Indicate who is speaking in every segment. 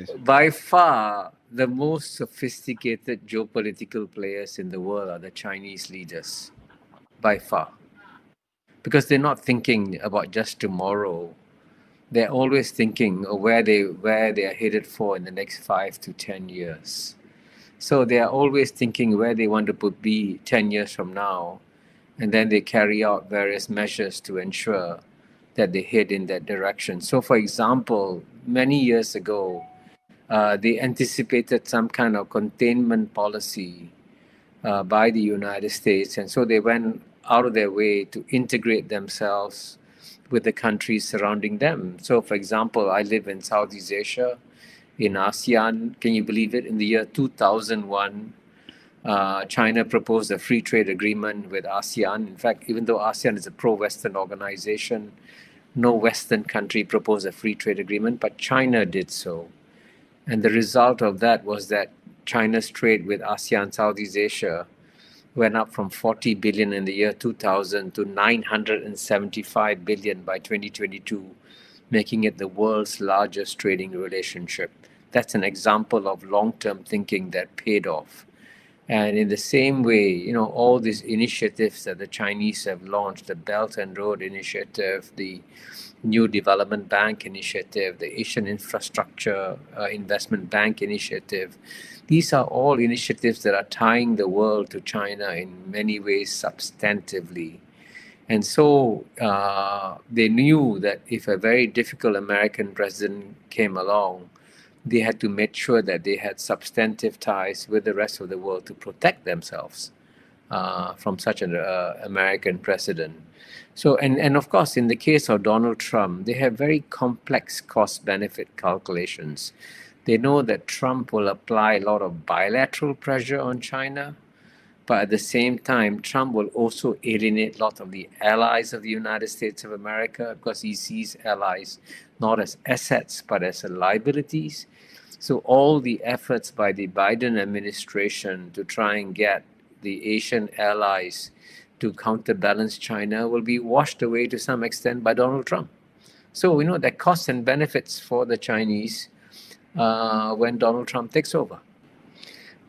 Speaker 1: is?
Speaker 2: By far, the most sophisticated geopolitical players in the world are the Chinese leaders. By far. Because they're not thinking about just tomorrow. They're always thinking of where they are headed for in the next 5 to 10 years. So they are always thinking where they want to be 10 years from now. And then they carry out various measures to ensure that they head in that direction. So, for example, many years ago, they anticipated some kind of containment policy by the United States. And so they went out of their way to integrate themselves with the countries surrounding them. So, for example, I live in Southeast Asia, in ASEAN. Can you believe it? In the year 2001, China proposed a free trade agreement with ASEAN. In fact, even though ASEAN is a pro-Western organization, no Western country proposed a free trade agreement, but China did so. And the result of that was that China's trade with ASEAN, Southeast Asia, went up from 40 billion in the year 2000 to 975 billion by 2022, making it the world's largest trading relationship. That's an example of long-term thinking that paid off. And in the same way, all these initiatives that the Chinese have launched, the Belt and Road Initiative, the New Development Bank Initiative, the Asian Infrastructure Investment Bank Initiative, these are all initiatives that are tying the world to China in many ways substantively. And so they knew that if a very difficult American president came along, they had to make sure that they had substantive ties with the rest of the world to protect themselves from such an American president. So, and of course, in the case of Donald Trump, they have very complex cost-benefit calculations. They know that Trump will apply a lot of bilateral pressure on China, but at the same time, Trump will also alienate a lot of the allies of the United States of America because he sees allies not as assets, but as liabilities. So all the efforts by the Biden administration to try and get the Asian allies to counterbalance China will be washed away to some extent by Donald Trump. So we know that costs and benefits for the Chinese when Donald Trump takes over.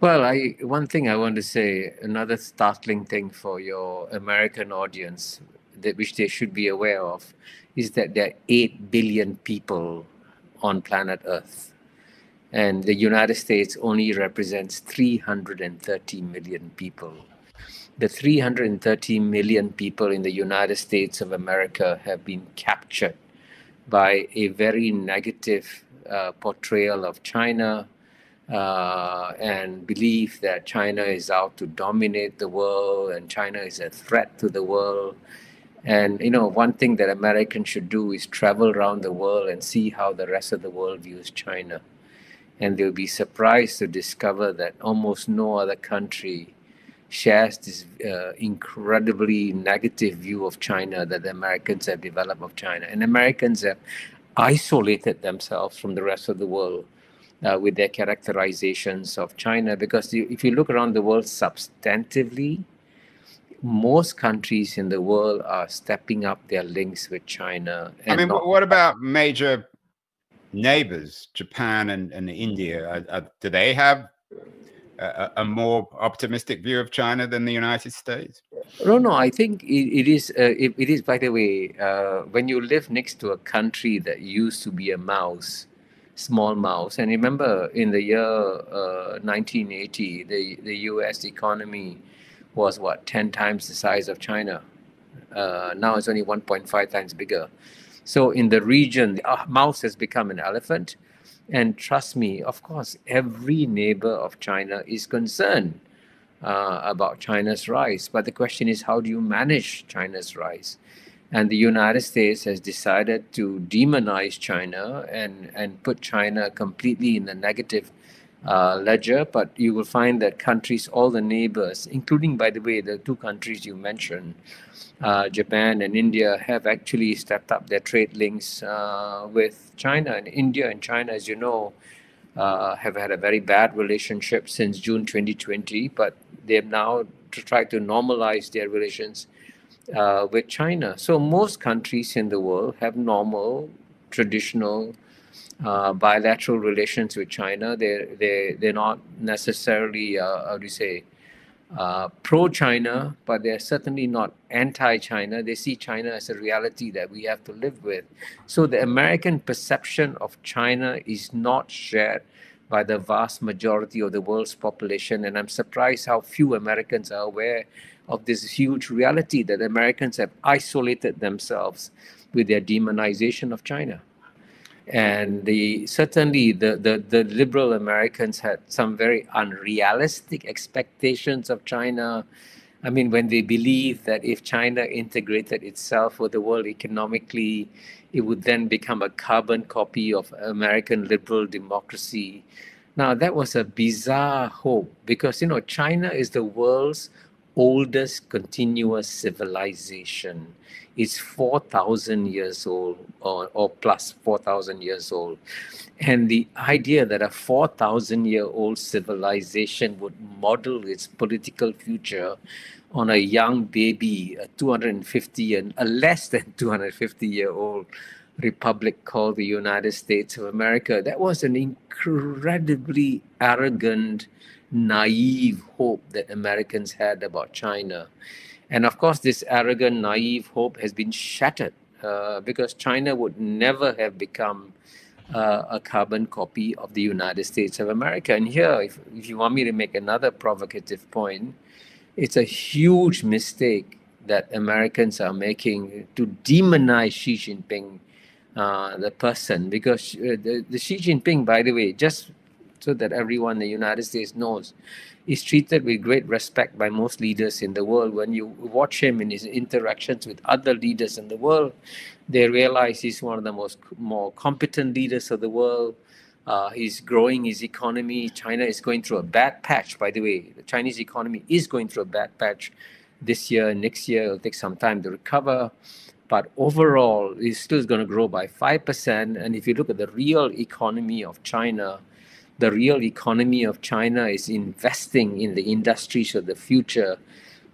Speaker 2: Well, one thing I want to say, another startling thing for your American audience, which they should be aware of, is that there are 8 billion people on planet Earth. And the United States only represents 330 million people. The 330 million people in the United States of America have been captured by a very negative portrayal of China, and believe that China is out to dominate the world and China is a threat to the world. And, one thing that Americans should do is travel around the world and see how the rest of the world views China. And they'll be surprised to discover that almost no other country shares this incredibly negative view of China that the Americans have developed of China. And Americans have isolated themselves from the rest of the world with their characterizations of China, because if you look around the world substantively, most countries in the world are stepping up their links with China.
Speaker 1: And I mean, what about major neighbors, Japan and India? Do they have a more optimistic view of China than the United States?
Speaker 2: No, I think it is. It is, by the way, when you live next to a country that used to be a mouse, small mouse, and remember in the year 1980, the U.S. economy was 10 times the size of China. Now it's only 1.5 times bigger. So in the region, a mouse has become an elephant. And trust me, of course, every neighbor of China is concerned about China's rise. But the question is, how do you manage China's rise? And the United States has decided to demonize China and put China completely in the negative ledger. But you will find that countries, all the neighbors, including, by the way, the two countries you mentioned, Japan and India, have actually stepped up their trade links with China. And India and China, as you know, have had a very bad relationship since June 2020, but they have now tried to normalize their relations with China. So most countries in the world have normal, traditional bilateral relations with China. They're not necessarily how do you say pro-China, but they're certainly not anti-China. They see China as a reality that we have to live with. So the American perception of China is not shared by the vast majority of the world's population. And I'm surprised how few Americans are aware of this huge reality that Americans have isolated themselves with their demonization of China. And certainly the liberal Americans had some very unrealistic expectations of China. I mean, when they believed that if China integrated itself with the world economically, it would then become a carbon copy of American liberal democracy. Now, that was a bizarre hope because, you know, China is the world's oldest continuous civilization. It's 4,000 years old or plus 4,000 years old. And the idea that a 4,000-year-old civilization would model its political future on a young baby, a less than 250-year-old republic called the United States of America, that was an incredibly arrogant, naive hope that Americans had about China. And of course, this arrogant, naive hope has been shattered because China would never have become a carbon copy of the United States of America. And here, if you want me to make another provocative point, it's a huge mistake that Americans are making to demonize Xi Jinping, the person, because the Xi Jinping, by the way, just so that everyone in the United States knows, is treated with great respect by most leaders in the world. When you watch him in his interactions with other leaders in the world, they realize he's one of the more competent leaders of the world. He's growing his economy. China is going through a bad patch, by the way. The Chinese economy is going through a bad patch this year, next year. It'll take some time to recover. But overall, it's still going to grow by 5%. And if you look at the real economy of China, the real economy of China is investing in the industries of the future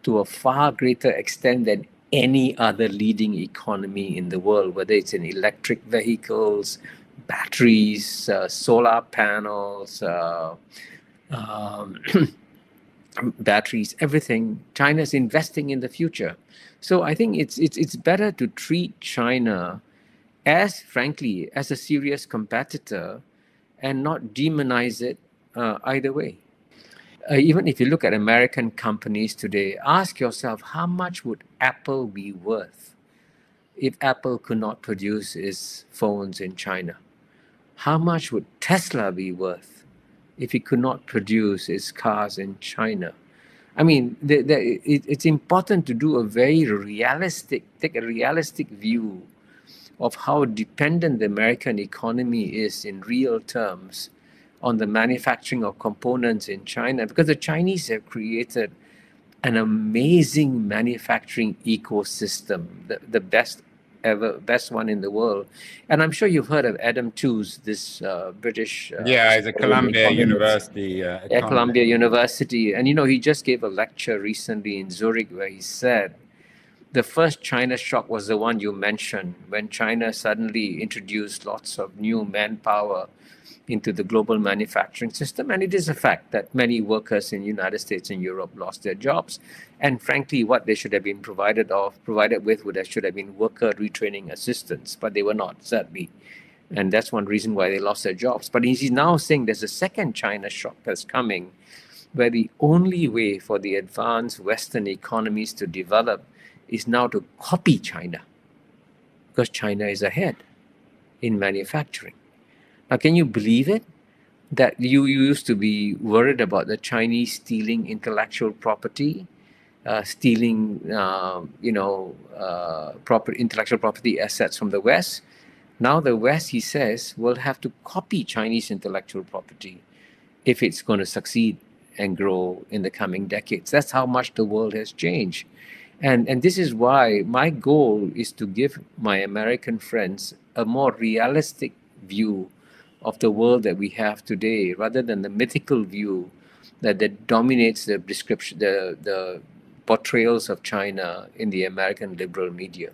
Speaker 2: to a far greater extent than any other leading economy in the world, whether it's in electric vehicles, batteries, solar panels, batteries, everything. China is investing in the future. So I think it's better to treat China as, frankly, as a serious competitor and not demonize it either way. Even if you look at American companies today, ask yourself, how much would Apple be worth if Apple could not produce its phones in China? How much would Tesla be worth if it could not produce its cars in China? I mean, it's important to do take a realistic view of how dependent the American economy is in real terms on the manufacturing of components in China, because the Chinese have created an amazing manufacturing ecosystem, the best one in the world. And I'm sure you've heard of Adam Tooze, this British...
Speaker 1: it's a Columbia University.
Speaker 2: Columbia University. And, you know, he just gave a lecture recently in Zurich where he said, the first China shock was the one you mentioned, when China suddenly introduced lots of new manpower into the global manufacturing system. And it is a fact that many workers in the United States and Europe lost their jobs. And frankly, what they should have been provided with should have been worker retraining assistance, but they were not, sadly. And that's one reason why they lost their jobs. But he's now saying there's a second China shock that's coming, where the only way for the advanced Western economies to develop is now to copy China, because China is ahead in manufacturing. Now, can you believe it? That you used to be worried about the Chinese stealing intellectual property, intellectual property assets from the West. Now the West, he says, will have to copy Chinese intellectual property if it's going to succeed and grow in the coming decades. That's how much the world has changed. And this is why my goal is to give my American friends a more realistic view of the world that we have today, rather than the mythical view that dominates the description, the portrayals of China in the American liberal media.